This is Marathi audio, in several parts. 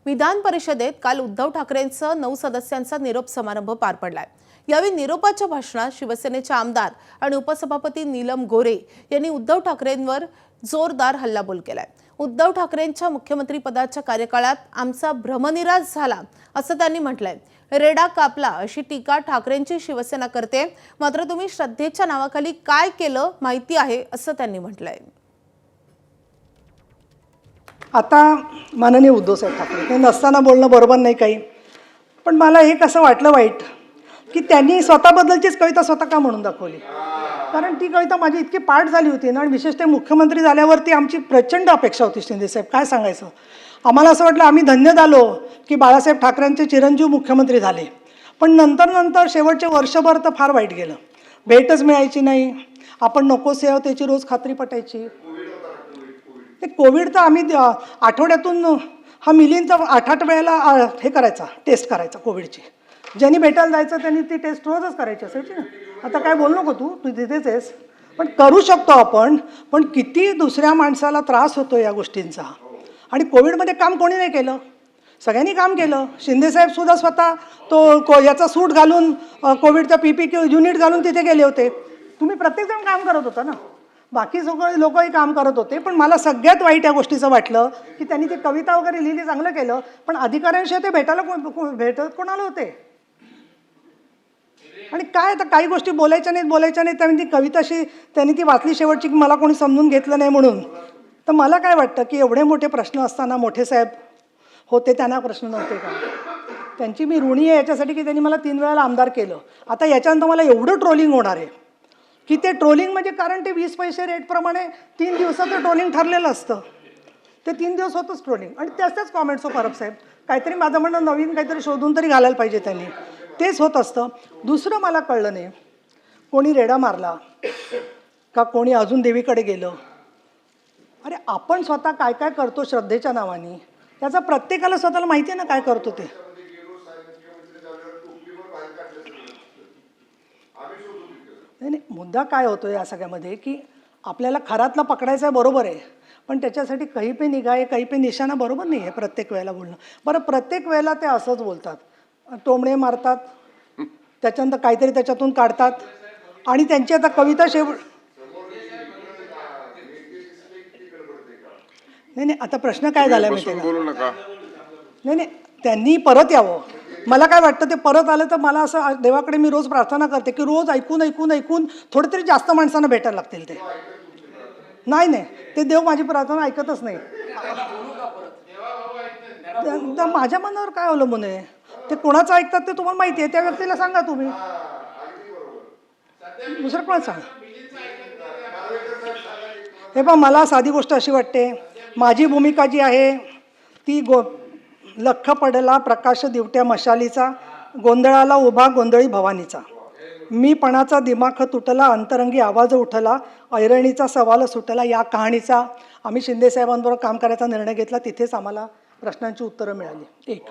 विधान परिषदेत काल उद्धव ठाकरेंचा 9 सदस्यांचा निरोप समारंभ पार पडलाय। यावेळी निरोपाच्या भाषणात शिवसेनेचे आमदार आणि उपसभापती नीलम गोरे यांनी उद्धव ठाकरेंवर जोरदार हल्लाबोल केलाय। उद्धव ठाकरेंच्या मुख्यमंत्री पदाच्या कार्यकाळात आमचा भ्रमनिरास झाला असं त्यांनी म्हटलंय। रेडा कापला अशी टीका ठाकरेंची शिवसेना करते, मात्र तुम्ही श्रद्धेच्या नावाखाली काय केलं माहिती आहे असं त्यांनी म्हटलंय। आता माननीय उद्धवसाहेब ठाकरे ते नसताना बोलणं बरोबर नाही काही, पण मला हे कसं वाटलं वाईट की त्यांनी स्वतःबद्दलचीच कविता स्वतः का म्हणून दाखवली। कारण ती कविता माझी इतकी पाठ झाली होती ना, आणि विशेषतः मुख्यमंत्री झाल्यावरती आमची प्रचंड अपेक्षा होती। शिंदेसाहेब काय सांगायचं, आम्हाला असं वाटलं आम्ही धन्य झालो की बाळासाहेब ठाकरेंचे चिरंजीव मुख्यमंत्री झाले। पण नंतर शेवटचे वर्षभर तर फार वाईट गेलं, भेटच मिळायची नाही, आपण नकोसे आहोत त्याची रोज खात्री पटायची। ते कोविड तर आम्ही आठवड्यातून हा मिलिंदचा 8-8 वेळेला हे करायचा, टेस्ट करायचा कोविडची। ज्यांनी भेटायला जायचं त्यांनी ती टेस्ट रोजच करायची असायची ना। आता काय बोलू नको, तू तिथेच आहेस, पण करू शकतो आपण। पण किती दुसऱ्या माणसाला त्रास होतो या गोष्टींचा। आणि कोविडमध्ये काम कोणी नाही केलं, सगळ्यांनी काम केलं। शिंदेसाहेब सुद्धा स्वतः तो याचा सूट घालून कोविडचा PPE युनिट घालून तिथे गेले होते। तुम्ही प्रत्येकजण काम करत होता ना, बाकी सगळे लोकही काम करत होते। पण मला सगळ्यात वाईट या गोष्टीचं वाटलं की त्यांनी ती कविता वगैरे लिहिली, चांगलं केलं, पण अधिकाऱ्यांशी ते भेटायला भेटत कोणाला होते। आणि काय आता काही गोष्टी बोलायच्या नाहीत, त्यांनी ती कविताशी त्यांनी ती वाचली शेवटची की मला कोणी समजून घेतलं नाही म्हणून। तर मला काय वाटतं की एवढे मोठे प्रश्न असताना मोठे साहेब होते, त्यांना प्रश्न नव्हते का? त्यांची मी ऋणी आहे याच्यासाठी की त्यांनी मला 3 वेळेला आमदार केलं। आता याच्यानंतर मला एवढं ट्रोलिंग होणार आहे की ते ट्रोलिंग म्हणजे, कारण ते 20 पैसे रेटप्रमाणे 3 दिवसाचं ट्रोलिंग ठरलेलं असतं, ते 3 दिवस होतंच ट्रोलिंग। आणि त्याच कॉमेंट्स परब साहेब काहीतरी माझं म्हणणं नवीन काहीतरी शोधून तरी घालायला पाहिजे त्यांनी, तेच होत असतं। दुसरं मला कळलं नाही, कोणी रेडा मारला का कोणी अजून देवीकडे गेलं। अरे आपण स्वतः काय काय करतो श्रद्धेच्या नावाने, याचा प्रत्येकाला स्वतःला माहिती आहे ना काय करतो ते। नाही, मुद्दा काय होतो या सगळ्यामध्ये की आपल्याला खरातला पकडायचं आहे, बरोबर आहे, पण त्याच्यासाठी काही पे निघाय काही पे निशाणा बरोबर नाही आहे प्रत्येक वेळेला बोलणं। बरं, प्रत्येक वेळेला ते असंच बोलतात, टोमणे मारतात, त्याच्यानंतर काहीतरी त्याच्यातून काढतात आणि त्यांची आता कविता नाही, आता प्रश्न काय झाला माहिती आहे का? नाही, त्यांनी परत यावं। मला काय वाटतं, ते परत आलं तर मला असं देवाकडे मी रोज प्रार्थना करते की रोज ऐकून थोडे तरी जास्त माणसांना भेटायला लागतील। ते नाही, ते देव माझी प्रार्थना ऐकतच नाही। तर माझ्या मनावर काय अवलंबून आहे, ते कोणाचं ऐकतात ते तुम्हाला माहिती आहे, त्या व्यक्तीला सांगा तुम्ही, दुसरं कोण सांगा। हे पहा, मला साधी गोष्ट अशी वाटते, माझी भूमिका जी आहे ती लख पडला प्रकाश दिवट्या मशालीचा, गोंधळाला उभा गोंधळी भवानीचा, मी पणाचा दिमाख तुटला, अंतरंगी आवाज उठला, ऐरणीचा सवाल सुटला। या कहाणीचा आम्ही शिंदेसाहेबांबरोबर काम करायचा निर्णय घेतला, तिथेच आम्हाला प्रश्नांची उत्तरं मिळाली। एक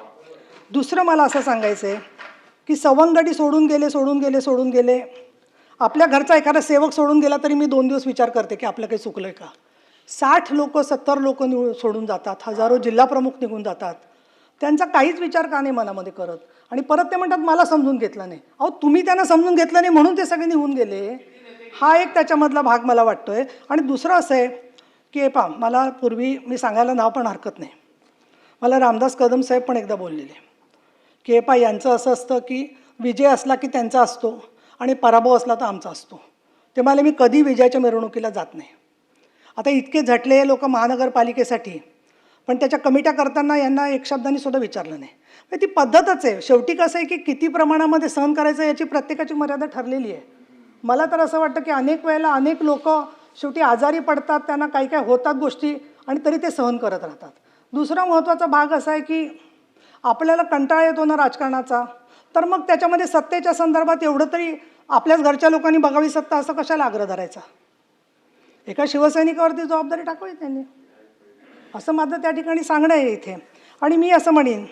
दुसरं मला असं सांगायचं आहे की सवंगडी सोडून गेले। आपल्या घरचा एखादा सेवक सोडून गेला तरी मी 2 दिवस विचार करते की आपलं काही चुकलं आहे का। 60 लोक 70 लोक सोडून जातात, हजारो जिल्हा प्रमुख निघून जातात, त्यांचा काहीच विचार का नाही मनामध्ये करत। आणि परत ते म्हणतात मला समजून घेतलं नाही। अहो, तुम्ही त्यांना समजून घेतलं नाही म्हणून ते सगळे निघून गेले, हा एक त्याच्यामधला भाग मला वाटतोय। आणि दुसरं असं आहे की पहा, मला पूर्वी मी सांगायला नाव पण हरकत नाही, मला रामदास कदम साहेब पण एकदा बोललेले की पहा, यांचं असं असतं की विजय असला की त्यांचा असतो आणि पराभव असला तर आमचा असतो। ते मला मी कधी विजयाच्या मिरवणुकीला जात नाही। आता इतके झटले लोक महानगरपालिकेसाठी, पण त्याच्या कमिट्या करताना यांना एक शब्दांनी सुद्धा विचारलं नाही। ती पद्धतच आहे। शेवटी कसं आहे की किती प्रमाणामध्ये सहन करायचं याची प्रत्येकाची मर्यादा ठरलेली आहे। मला तर असं वाटतं की अनेक वेळेला अनेक लोक शेवटी आजारी पडतात, त्यांना काही काय होतात गोष्टी, आणि तरी ते सहन करत राहतात। दुसरा महत्त्वाचा भाग असा आहे की आपल्याला कंटाळा येतो ना राजकारणाचा, तर मग त्याच्यामध्ये सत्तेच्या संदर्भात एवढं तरी आपल्याच घरच्या लोकांनी बघावी सत्ता, असं कशाला आग्रह धरायचा। एका शिवसैनिकावरती जबाबदारी टाकावी त्यांनी, असं माझं त्या ठिकाणी सांगणं आहे इथे। आणि मी असं म्हणेन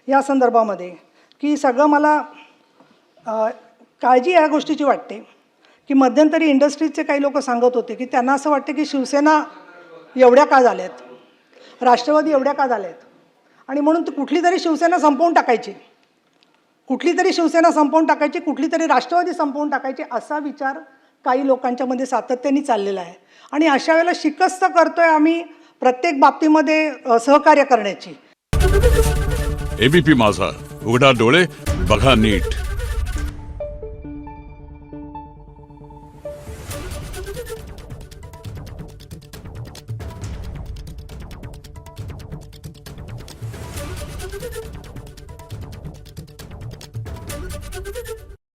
या संदर्भामध्ये की सगळं मला काळजी या गोष्टीची वाटते की मध्यंतरी इंडस्ट्रीजचे काही लोक सांगत होते की त्यांना असं वाटते की शिवसेना एवढ्या का झाल्यात, राष्ट्रवादी एवढ्या का झाल्यात, आणि म्हणून ती कुठली तरी शिवसेना संपवून टाकायची, कुठली तरी शिवसेना संपवून टाकायची, कुठली तरी राष्ट्रवादी संपवून टाकायची, असा विचार काही लोकांच्या मध्ये सातत्याने चाललेला आहे. आणि अशा वेळेला शिकस्त करतोय आम्ही प्रत्येक बाबतीमध्ये सहकार्य करण्याची. एबीपी माझा, उघडा डोळे बघा नीट.